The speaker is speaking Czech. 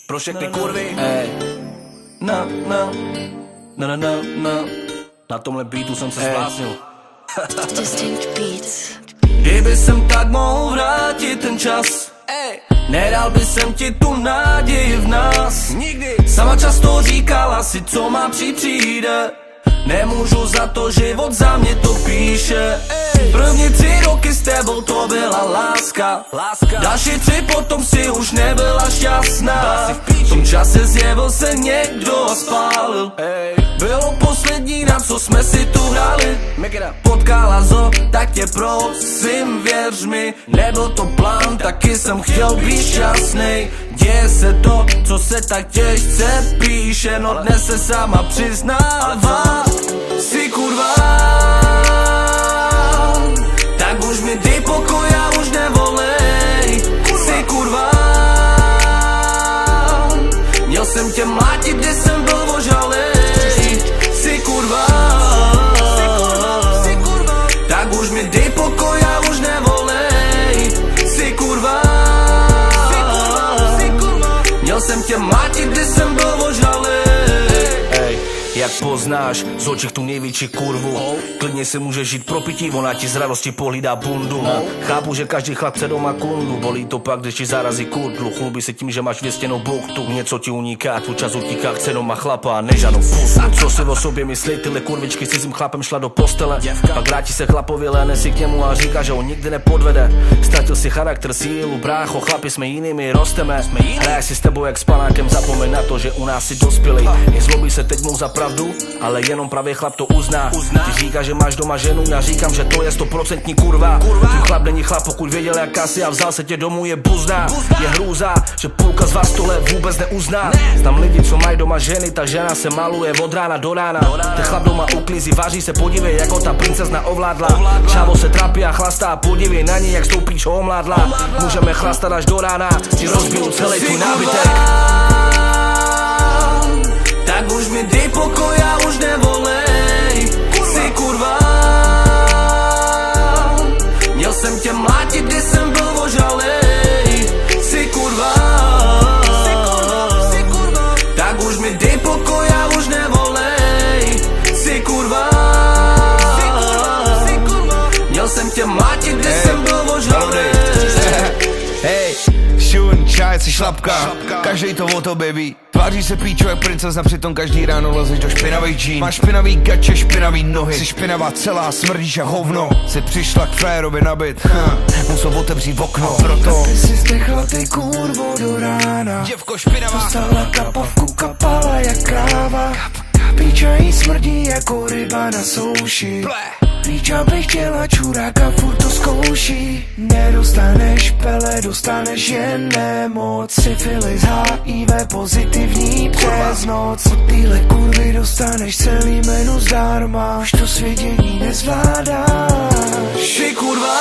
Pro všechny kurvy. Na tomhle beatu jsem se zbláznil. Distinct Beats. Kdyby jsem tak mohl vrátit ten čas, nedal by jsem ti tu naději v nás. Nikdy. Sama často říkala si, co má přijde. Nemůžu za to, život za mě to píše. První 3 roky s tebou to byla láska. Další 3 potom si už nebyla šťastná. V tom čase zjevil se někdo a spálil. Bylo poslední, na co jsme si tu hráli. Potkala zo, tak tě prosím, věř mi. Nebyl to plán, taky jsem chtěl být šťastnej. Děje se to, co se tak těžce píše. No dnes se sama přiznává. Jsi kurva, tak už mi dej pokoj a už nevolej. Jsi kurva, měl jsem tě mlátit, kde jsem byl ožalej. Jsi kurva, tak už mi dej pokoj a už nevolej. Jsi kurva, měl jsem tě mlátit, kde jsem byl ožalej. Jak poznáš, z očích tu největší kurvu. Klidně si můžeš žít pro pití, ona ti z radosti pohlídá bundu. Chápu, že každý chlap chce doma kundu. Bolí to pak, když ti zarazí kudlu. Chlubí se tím, že máš věstěnou buchtu. Něco ti uniká, tvůj čas utíká, chce doma chlapa a nežádnou pusu. Co si o sobě myslí, tyhle kurvičky s cizím chlapem šla do postele. Pak vrátí se chlapovi, léne si k němu a říká, že ho nikdy nepodvede. Ztratil si charakter, sílu, brácho, chlapi jsme jinými, rosteme. Hraje si s tebou jak s panákem, zapomeň na to, že u nás si dospělej. Nezlobí se teď mnou za pravdu, ale jenom pravý chlap to uzná. Ty říkáš, že máš doma ženu, já říkám, že to je 100% kurva. Tvůj chlap není chlap, pokud věděl jaká si a vzal se tě domů, je buzná. Je hrůza, že půlka z vás tohle vůbec neuzná. Znám lidi, co mají doma ženy, ta žena se maluje od rána do rána. Ten chlap doma uklízí, vaří se, podívej, jak ho ta princezna ovládla. Čavo se trápí a chlastá, podívej na ní, jak stoupíš ho omládla. Můžeme chlastat až do rána, ti rozbiju celý tvůj nábytek. Tak už mi dej pokoj a už nevolej. Jsi kurva, měl jsem tě mlátit, kdy jsem byl ožalej. Jsi kurva, tak už mi dej pokoj a už nevolej. Jsi kurva, měl jsem tě mlátit, kdy jsem byl ožalej. Hej, šun, čaj, jsi šlapka, každej to o tobě ví. Tváří se píčo jak princezna, přitom každý ráno lezeš do špinavých džín. Máš špinavý gače, špinavý nohy, jsi špinavá celá, smrdíš jak hovno. Jsi přišla k frajerovi na byt, musel otevřít okno. Proto ty jsi zdechla ty kurvo do rána. děvko špinavá, dostala kapavku, kapala jak kráva. Píča jí smrdí jako ryba na souši. Píča by chtěla čuráka, furt to zkouší. Nedostaneš pele, dostaneš jen nemoc. Syfilis, HIV, pozitivní přes noc. Od téhle kurvy dostaneš celý menu zdarma. Už to svědění nezvládáš. Jsi kurva,